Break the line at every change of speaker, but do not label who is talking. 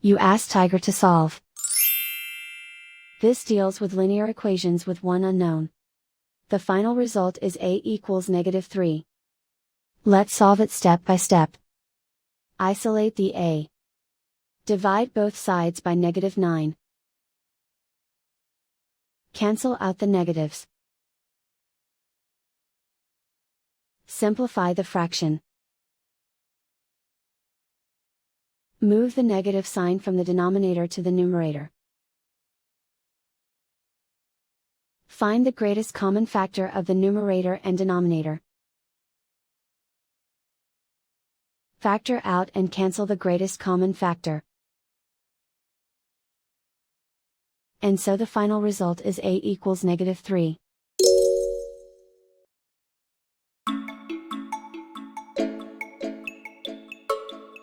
You ask Tiger to solve. This deals with linear equations with one unknown. The final result is a equals -3. Let's solve it step by step. Isolate the a. Divide both sides by -9. Cancel out the negatives. Simplify the fraction. Move the negative sign from the denominator to the numerator. Find the greatest common factor of the numerator and denominator. Factor out and cancel the greatest common factor. And so the final result is a equals -3.